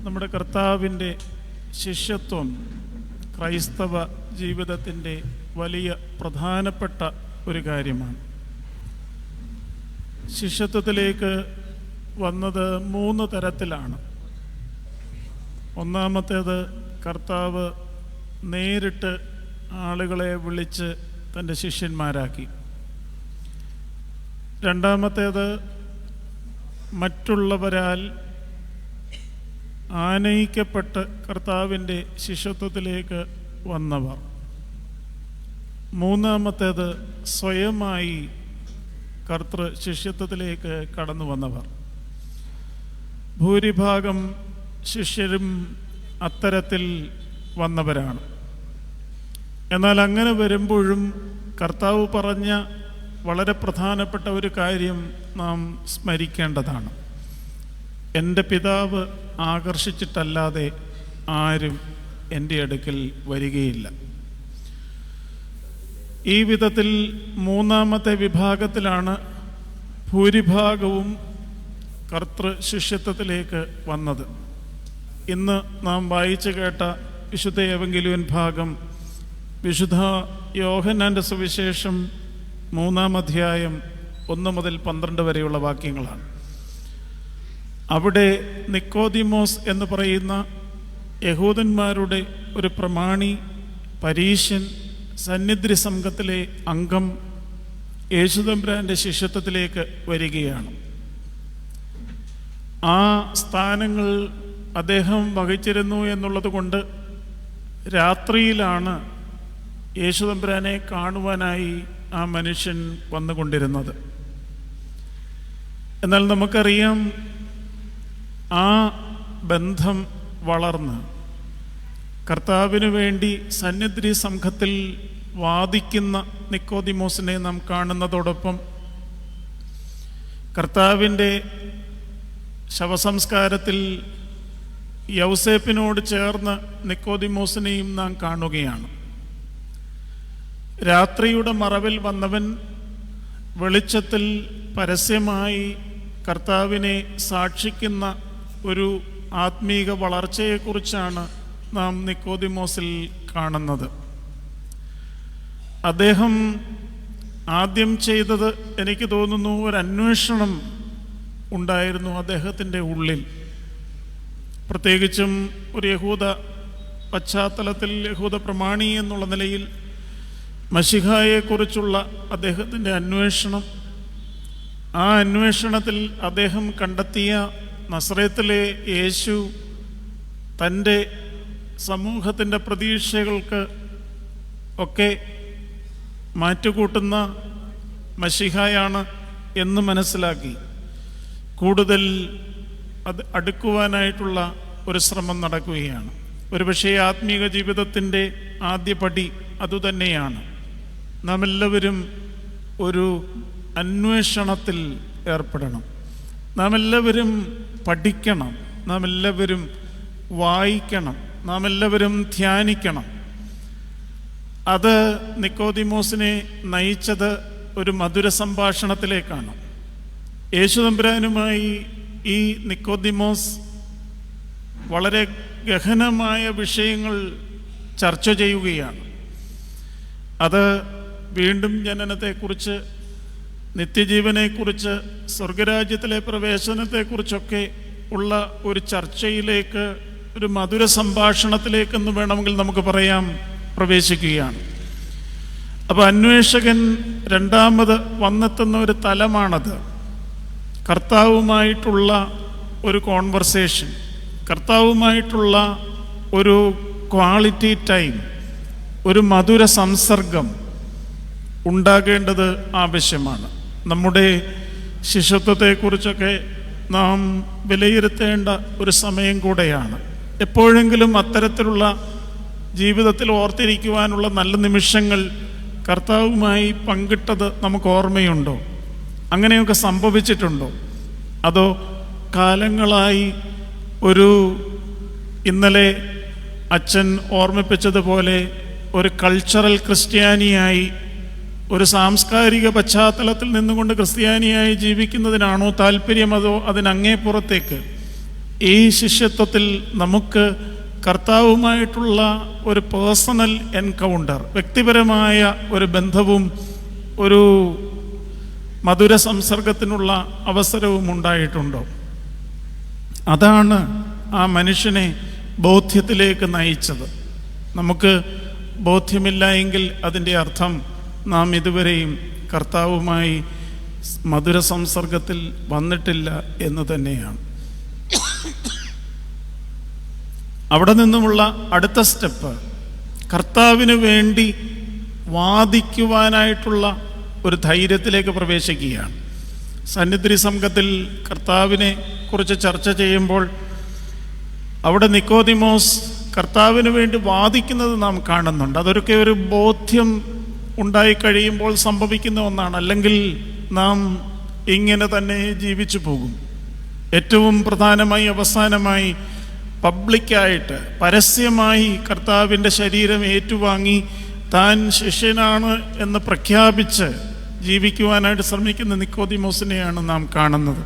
നമ്മുടെ കർത്താവിൻ്റെ ശിഷ്യത്വം ക്രൈസ്തവ ജീവിതത്തിൻ്റെ വലിയ പ്രധാനപ്പെട്ട ഒരു കാര്യമാണ്. ശിഷ്യത്വത്തിലേക്ക് വന്നത് 3 തരത്തിലാണ്. ഒന്നാമത്തേത്, കർത്താവ് നേരിട്ട് ആളുകളെ വിളിച്ച് തൻ്റെ ശിഷ്യന്മാരാക്കി. രണ്ടാമത്തേത്, മറ്റുള്ളവരാൽ ആനയിക്കപ്പെട്ട് കർത്താവിൻ്റെ ശിഷ്യത്വത്തിലേക്ക് വന്നവർ. മൂന്നാമത്തേത്, സ്വയമായി കർത്തൃ ശിഷ്യത്വത്തിലേക്ക് കടന്നു വന്നവർ. ഭൂരിഭാഗം ശിഷ്യരും അത്തരത്തിൽ വന്നവരാണ്. എന്നാൽ അങ്ങനെ വരുമ്പോഴും കർത്താവ് പറഞ്ഞ വളരെ പ്രധാനപ്പെട്ട ഒരു കാര്യം നാം സ്മരിക്കേണ്ടതാണ്. എൻ്റെ പിതാവ് ആകർഷിച്ചിട്ടല്ലാതെ ആരും എൻ്റെ അടുക്കൽ വരികയില്ല. ഈ വിധത്തിൽ മൂന്നാമത്തെ വിഭാഗത്തിലാണ് ഭൂരിഭാഗവും കർത്തൃ ശിഷ്യത്വത്തിലേക്ക് വന്നത്. ഇന്ന് നാം വായിച്ചു കേട്ട വിശുദ്ധ എവങ്കേലിയൻ ഭാഗം വിശുദ്ധ യോഹന്നാൻ്റെ സുവിശേഷം 3-ാം അധ്യായം 1 മുതൽ 12 വരെയുള്ള വാക്യങ്ങളാണ്. അവിടെ നിക്കോദിമോസ് എന്ന് പറയുന്ന യഹൂദന്മാരുടെ ഒരു പ്രമാണി, പരീശൻ, സന്നിധി സംഘത്തിലെ അംഗം യേശുതമ്പുരാൻ്റെ ശിഷ്യത്വത്തിലേക്ക് വരികയാണ്. ആ സ്ഥാനങ്ങൾ അദ്ദേഹം വഹിച്ചിരുന്നു എന്നുള്ളത് കൊണ്ട് രാത്രിയിലാണ് യേശുതമ്പുരാനെ കാണുവാനായി ആ മനുഷ്യൻ വന്നുകൊണ്ടിരുന്നത്. എന്നാൽ നമുക്കറിയാം, ആ ബന്ധം വളർന്ന് കർത്താവിന് വേണ്ടി സന്നിധി സംഘത്തിൽ വാദിക്കുന്ന നിക്കോദിമോസിനെ നാം കാണുന്നതോടൊപ്പം കർത്താവിൻ്റെ ശവസംസ്കാരത്തിൽ യൗസേപ്പിനോട് ചേർന്ന് നിക്കോദിമോസിനെയും നാം കാണുകയാണ്. രാത്രിയുടെ മറവിൽ വന്നവൻ വെളിച്ചത്തിൽ പരസ്യമായി കർത്താവിനെ സാക്ഷിക്കുന്ന ഒരു ആത്മീക വളർച്ചയെക്കുറിച്ചാണ് നാം നിക്കോദിമോസിൽ കാണുന്നത്. അദ്ദേഹം ആദ്യം ചെയ്തത്, എനിക്ക് തോന്നുന്നു, ഒരു അന്വേഷണം ഉണ്ടായിരുന്നു അദ്ദേഹത്തിൻ്റെ ഉള്ളിൽ. പ്രത്യേകിച്ചും ഒരു യഹൂദ പശ്ചാത്തലത്തിൽ, യഹൂദ പ്രമാണി എന്നുള്ള നിലയിൽ മശിഹായെക്കുറിച്ചുള്ള അദ്ദേഹത്തിൻ്റെ അന്വേഷണം. ആ അന്വേഷണത്തിൽ അദ്ദേഹം കണ്ടെത്തിയ നസറേത്തിലെ യേശു തൻ്റെ സമൂഹത്തിൻ്റെ പ്രതീക്ഷകൾക്ക് ഒക്കെ മാറ്റുകൂട്ടുന്ന മശിഹായാണ് എന്ന് മനസ്സിലാക്കി കൂടുതൽ അടുക്കുവാനായിട്ടുള്ള ഒരു ശ്രമം നടക്കുകയാണ്. ഒരുപക്ഷേ ആത്മീക ജീവിതത്തിൻ്റെ ആദ്യപടി അതുതന്നെയാണ്. നാം എല്ലാവരും ഒരു അന്വേഷണത്തിൽ ഏർപ്പെടണം. നാം എല്ലാവരും പഠിക്കണം, നാം എല്ലാവരും വായിക്കണം, നാം എല്ലാവരും ധ്യാനിക്കണം. അത് നിക്കോദിമോസിനെ നയിച്ചത് ഒരു മധുര സംഭാഷണത്തിലേക്കാണ്. യേശുതമ്പുരാനുമായി ഈ നിക്കോദിമോസ് വളരെ ഗഹനമായ വിഷയങ്ങൾ ചർച്ച ചെയ്യുകയാണ്. അത് വീണ്ടും ജനനത്തെക്കുറിച്ച്, നിത്യജീവനെക്കുറിച്ച്, സ്വർഗരാജ്യത്തിലെ പ്രവേശനത്തെക്കുറിച്ചൊക്കെ ഉള്ള ഒരു ചർച്ചയിലേക്ക്, ഒരു മധുര സംഭാഷണത്തിലേക്കെന്ന് വേണമെങ്കിൽ നമുക്ക് പറയാം, പ്രവേശിക്കുകയാണ്. അപ്പോൾ അന്വേഷകൻ രണ്ടാമത് വന്നെത്തുന്ന ഒരു തലമാണത്. കർത്താവുമായിട്ടുള്ള ഒരു കോൺവെർസേഷൻ, കർത്താവുമായിട്ടുള്ള ഒരു ക്വാളിറ്റി ടൈം, ഒരു മധുര സംസർഗം ഉണ്ടാകേണ്ടത് ആവശ്യമാണ്. നമ്മുടെ ശിഷ്യത്വത്തെക്കുറിച്ചൊക്കെ നാം വിലയിരുത്തേണ്ട ഒരു സമയം കൂടെയാണ്. എപ്പോഴെങ്കിലും അത്തരത്തിലുള്ള ജീവിതത്തിൽ ഓർത്തിരിക്കുവാനുള്ള നല്ല നിമിഷങ്ങൾ കർത്താവുമായി പങ്കിട്ടത് നമുക്ക് ഓർമ്മയുണ്ടോ? അങ്ങനെയൊക്കെ സംഭവിച്ചിട്ടുണ്ടോ? അതോ കാലങ്ങളായി ഒരു, ഇന്നലെ അച്ഛൻ ഓർമ്മിപ്പിച്ചതുപോലെ, ഒരു കൾച്ചറൽ ക്രിസ്ത്യാനിയായി, ഒരു സാംസ്കാരിക പശ്ചാത്തലത്തിൽ നിന്നുകൊണ്ട് ക്രിസ്ത്യാനിയായി ജീവിക്കുന്നതിനാണോ താല്പര്യം? അതോ അതിനങ്ങേപ്പുറത്തേക്ക് ഈ ശിഷ്യത്വത്തിൽ നമുക്ക് കർത്താവുമായിട്ടുള്ള ഒരു പേഴ്സണൽ എൻകൗണ്ടർ, വ്യക്തിപരമായ ഒരു ബന്ധവും ഒരു മധുര സംസർഗത്തിനുള്ള അവസരവും ഉണ്ടായിട്ടുണ്ടോ? അതാണ് ആ മനുഷ്യനെ ബോധ്യത്തിലേക്ക് നയിച്ചത്. നമുക്ക് ബോധ്യമില്ല എങ്കിൽ അതിൻ്റെ അർത്ഥം നാം ഇതുവരെയും കർത്താവുമായി മധുര സംസർഗത്തിൽ വന്നിട്ടില്ല എന്ന് തന്നെയാണ്. അവിടെ നിന്നുമുള്ള അടുത്ത സ്റ്റെപ്പ് കർത്താവിന് വേണ്ടി വാദിക്കുവാനായിട്ടുള്ള ഒരു ധൈര്യത്തിലേക്ക് പ്രവേശിക്കുകയാണ്. സന്നിധി സംഘത്തിൽ കർത്താവിനെ കുറിച്ച് ചർച്ച ചെയ്യുമ്പോൾ അവിടെ നിക്കോദിമോസ് കർത്താവിന് വേണ്ടി വാദിക്കുന്നത് നാം കാണുന്നുണ്ട്. അതൊക്കെ ഒരു ബോധ്യം ഉണ്ടായിക്കഴിയുമ്പോൾ സംഭവിക്കുന്ന ഒന്നാണ്. അല്ലെങ്കിൽ നാം ഇങ്ങനെ തന്നെ ജീവിച്ചു പോകും. ഏറ്റവും പ്രധാനമായി അവസാനമായി പബ്ലിക്കായിട്ട് പരസ്യമായി കർത്താവിൻ്റെ ശരീരം ഏറ്റുവാങ്ങി താൻ ശിഷ്യനാണ് എന്ന് പ്രഖ്യാപിച്ച് ജീവിക്കുവാനായിട്ട് ശ്രമിക്കുന്ന നിക്കോദിമോസിനെയാണ് നാം കാണുന്നത്.